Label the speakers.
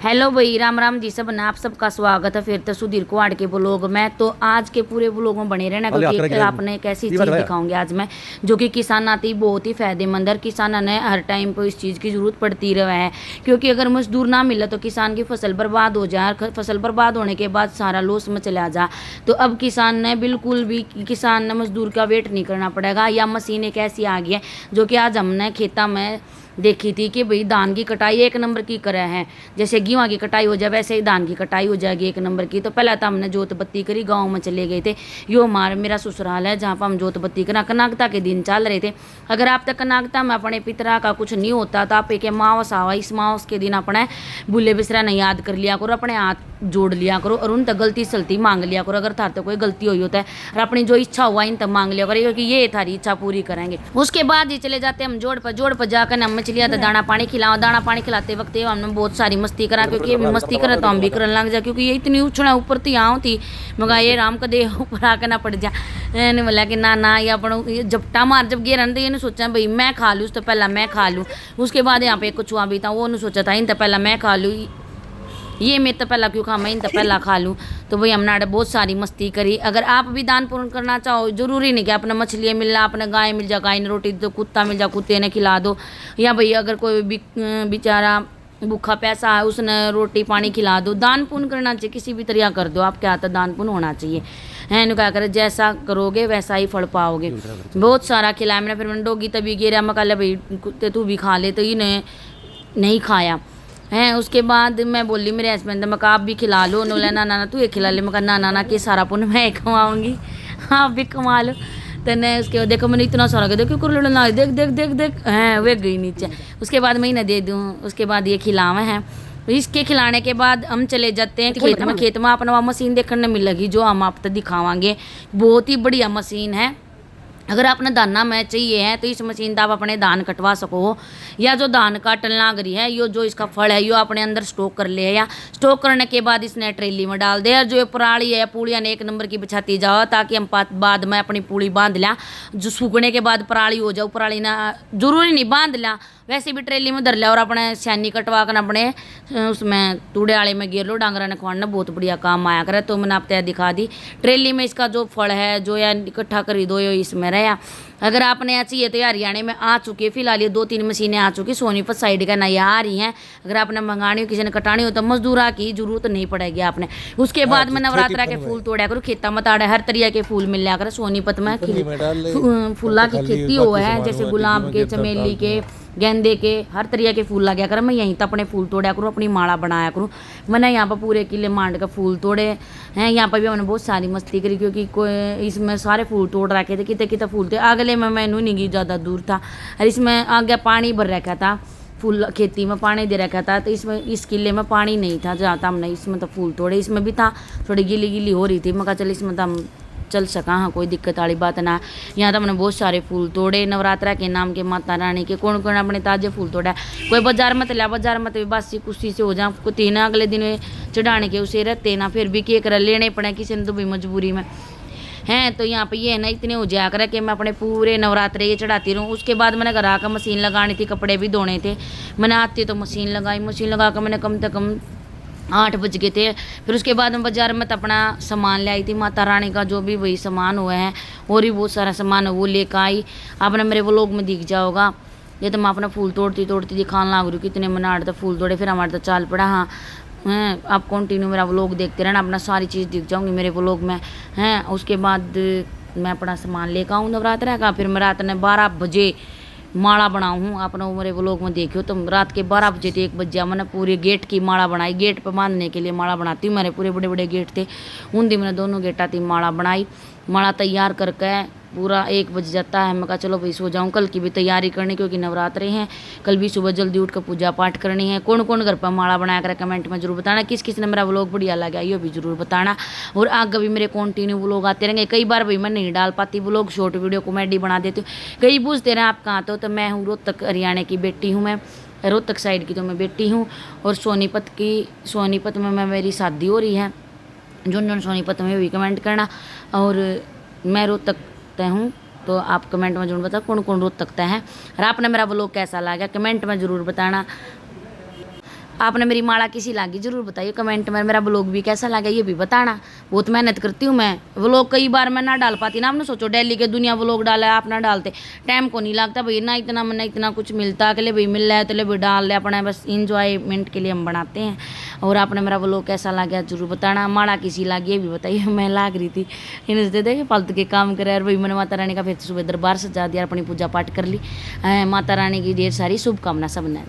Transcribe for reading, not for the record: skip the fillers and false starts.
Speaker 1: Hello भाई, राम राम जी सब ना, आप सबका स्वागत है फिर तो सुधीर कुहाड़ के ब्लॉग में। तो आज के पूरे ब्लॉग में बने रहना क्योंकि आपने एक ऐसी चीज़ दिखाऊंगी आज मैं जो कि किसान आती बहुत ही फायदेमंद है। किसान ने हर टाइम पर इस चीज़ की जरूरत पड़ती रहा है क्योंकि अगर मजदूर ना मिले तो किसान की फसल बर्बाद हो जाए। फसल बर्बाद होने के बाद सारा लॉस में चला जा। तो अब किसान ने बिल्कुल भी मजदूर का वेट नहीं करना पड़ेगा। या मशीन एक ऐसी आ गई है जो कि आज हमने खेता में देखी थी कि भाई धान की कटाई एक नंबर की करे हैं। जैसे गेहूं की कटाई हो जाए वैसे ही धान की कटाई हो जाएगी एक नंबर की। तो पहले तो हमने जोत बत्ती करी, गांव में चले गए थे। यो मेरा ससुराल है जहाँ पर हम जोत बत्ती करा। कनाकता के दिन चल रहे थे। अगर आप तक कनाकता में अपने पितरा का कुछ नहीं होता तो आप एक मावस आवा, इस मावस के दिन अपने बुले बिसरा ने याद कर लिया करो, अपने हाथ जोड़ लिया करो और उन तक गलती सलती मांग लिया करो। अगर थार तो कोई गलती हुई होता है और अपनी जो इच्छा हुआ इन तक मांग लिया करो क्योंकि ये थारी इच्छा पूरी करेंगे। उसके बाद ही चले जाते हम जोड़ पर जाकर हम मछलियाँ तो दाना पानी खिलाओ। दाना पानी खिलाते वक्त हमने बहुत सारी मस्ती करा क्योंकि ये भी मस्ती करे तो हम भी करने लग जाए क्योंकि ये इतनी उछड़ा ऊपर तो यहाँ थी मगर ये राम का देह ऊपर आकर ना पड़ जा। ने बोला कि ना ये अपन जपटा मार जब गिर तो ये सोचा भाई मैं खा लूँ, उससे पहला मैं खा लूँ। उसके बाद यहाँ पे एक कछुआ भी था, वो सोचा था इन तो पहला मैं खा लूँ, ये मैं तो पहला क्यों खा, मैं इन तो पहला खा लूँ। तो भाई हमने बहुत सारी मस्ती करी। अगर आप भी दान पुण्य करना चाहो, जरूरी नहीं कि अपने मछलियाँ मिल रहा, अपने गाय मिल जा गाय ने रोटी दो, कुत्ता मिल जा कुत्ते ने खिला दो, या भाई अगर कोई बेचारा भूखा पैसा है उसने रोटी पानी खिला दो। दान पुण्य करना चाहिए, किसी भी तरह कर दो, आपके हाथ दान पुण्य होना चाहिए है। क्या करे, जैसा करोगे वैसा ही फल पाओगे। बहुत सारा खिलाया मैंने, फिर मैंने डोगी तभी गिरा, मैं कहा भाई कुत्ते तू भी खा ले, तो इन्हें नहीं खाया हैं। उसके बाद मैं बोली मेरे हस्बैंड मैं आप भी खिला लो। उन्होंने ना तू ये खिला ले। मैं कहा ना कि सारा पुण्य मैं कमाऊँगी, आप भी कमा लो। तो नहीं उसके देखो मैंने इतना सारा कह देखो लड़ना देख देख देख देख हैं वे गई नीचे। उसके बाद मैं इन्हें दे दूँ। उसके बाद ये खिलावे हैं। इसके खिलाने के बाद हम चले जाते हैं खेत में अपना मशीन देखने मिलेगी जो हम आप तक दिखावांगे। बहुत ही बढ़िया मशीन है। अगर आपने दाना में चाहिए है तो इस मशीन से आप अपने धान कटवा सको, या जो धान काटन लाग रही है यो जो इसका फल है यो अपने अंदर स्टॉक कर ले, या स्टॉक करने के बाद इसने ट्रेली में डाल दे। और जो ये पराली है पूड़ियाँ ने एक नंबर की बिछाती जाओ ताकि हम बाद में अपनी पूड़ी बांध लिया। जो सूखने के बाद पराली हो जाओ, पराली ना जरूरी नहीं बांध लिया, वैसे भी ट्रेली में धर लिया और अपने सैनी कटवा कर अपने उसमें तूड़े आले में गिर लो। डांगरा ने खुआना बहुत बढ़िया काम आया करे। तो मैंने आप तय दिखा दी ट्रेली में इसका जो फल है जो या इकट्ठा करी दो यो इसमें रहा। अगर आपने यहाँ चाहिए तो हरियाणा में आ चुकी है फिलहाल, ये 2-3 मशीनें आ चुकी, सोनीपत साइड का नया आ रही हैं। अगर आपने मंगानी हो, किसी ने कटानी हो तो मजदूरा की जरूरत नहीं पड़ेगी आपने। उसके बाद में नवरात्रा के फूल तोड़ा करो, खेता में ताड़े हर तरह के फूल मिल लिया करो। सोनीपत में फूला की खेती हो है, जैसे गुलाब के, चमेली के, गेंदे के, हर तरह के फूल लगे कर। मैं यहीं तक अपने फूल तोड़ा करूँ, अपनी माला बनाया करूँ। मैंने यहाँ पर पूरे किले मांड का फूल तोड़े हैं। यहाँ पर भी मैंने बहुत सारी मस्ती करी क्योंकि कोई इसमें सारे फूल तोड़ रखे थे, कितने कितने फूल थे। अगले में मैनू नहीं गई, ज़्यादा दूर था और इसमें आगे पानी भर रखा था, फूल खेती में पानी दे रखा था। तो इसमें इस किले में पानी नहीं था जहाँ था हमने इसमें तो फूल तोड़े। इसमें भी था थोड़ी गीली गीली हो रही थी, मैं कहा चल इसमें तो हम चल सका, हाँ कोई दिक्कत वाली बात ना। यहाँ तो हमने बहुत सारे फूल तोड़े नवरात्रा के नाम के, माता रानी के। कौन कौन अपने ताजे फूल तोड़ा, कोई बाजार मत लिया, बाजार मत बासी कुश्ती से हो जाए को तीन अगले दिन चढ़ाने के उसे रहते ना, फिर भी के कर लेने पड़े किसी ने तो भी मजबूरी में हैं। तो यहाँ पे ये है ना इतने हो जाया करे कि मैं अपने पूरे नवरात्रे ये चढ़ाती रहूँ। उसके बाद मैंने घर आकर मशीन लगानी थी, कपड़े भी धोने थे। मैंने आती तो मशीन लगाई, मशीन लगा कर मैंने कम से कम 8 बज गए थे। फिर उसके बाद मैं बाजार में तो अपना सामान ले आई थी, माता रानी का जो भी वही सामान हुआ है और भी बहुत सारा सामान है वो लेकर आई। आपने मेरे व्लॉग में दिख जाओगा। ये तो मैं अपना फूल तोड़ती दिखाने लग रही हूँ कितने मैंने 8 तो फूल तोड़े। फिर हमारे तो चाल पड़ा। हाँ हैं, आप कंटिन्यू मेरा व्लॉग देखते रहना, अपना सारी चीज़ दिख जाऊँगी मेरे व्लॉग में हैं। उसके बाद मैं अपना सामान लेकर आऊँ नवरात्रा का। फिर मैं रात ने 12 बजे माला बनाऊँ, अपना मेरे व्लॉग में देखियो। तो रात के 12 बजे तो 1 बज गया, मैंने पूरे गेट की माला बनाई। गेट पर बांधने के लिए माला बनाती हूँ, मेरे पूरे बड़े बड़े गेट थे उन दिन मैंने दोनों गेटा थी माला बनाई। माला तैयार करके पूरा 1 बज जाता है। मैं कहा चलो भाई सो जाऊँ, कल की भी तैयारी करनी क्योंकि नवरात्रे हैं। कल भी सुबह जल्दी उठ कर पूजा पाठ करनी है। कौन कौन घर पर माला बनाया कर कमेंट में जरूर बताना। किस किस ने मेरा व्लॉग बढ़िया लगा ये भी जरूर बताना। और आगे भी मेरे कंटिन्यू व्लॉग आते रहेंगे। कई बार भाई मैं नहीं डाल पाती व्लॉग, शॉर्ट वीडियो कॉमेडी बना देती हूँ। कई पूछते रहे आप कहाँ तो मैं हूँ रोहतक हरियाणा की बेटी हूँ, मैं रोहतक साइड की तो मैं बेटी हूँ। और सोनीपत में मैं मेरी शादी हो रही है। जो सोनीपत में भी कमेंट करना। और मैं रोहतक तय हूँ तो आप कमेंट में जरूर बताओ कौन कौन रोहतक तय है। और आपने मेरा व्लॉग कैसा लगा कमेंट में ज़रूर बताना। आपने मेरी माला किसी लागी जरूर बताइए कमेंट में। मेरा ब्लॉग भी कैसा लगा ये भी बताना। बहुत मेहनत करती हूँ मैं। व्लॉग कई बार मैं ना डाल पाती ना, आपने सोचो दिल्ली के दुनिया व्लॉग डाला है, आप ना डालते टाइम को नहीं लगता भाई, ना इतना मैंने इतना कुछ मिलता के लिए भाई मिल रहा है तो ले भाई डाल ले अपना, बस इंजॉयमेंट के लिए हम बनाते हैं। और आपने मेरा व्लॉग कैसा लगा जरूर बताना। माला किसी लागी ये भी बताइए। मैं लाग रही थी इन देखे फालतू के काम करे और भाई मैंने माता रानी का फिर सुबह दरबार सजा दिया, अपनी पूजा पाठ कर ली। माता रानी की ढेर सारी शुभकामना सबने।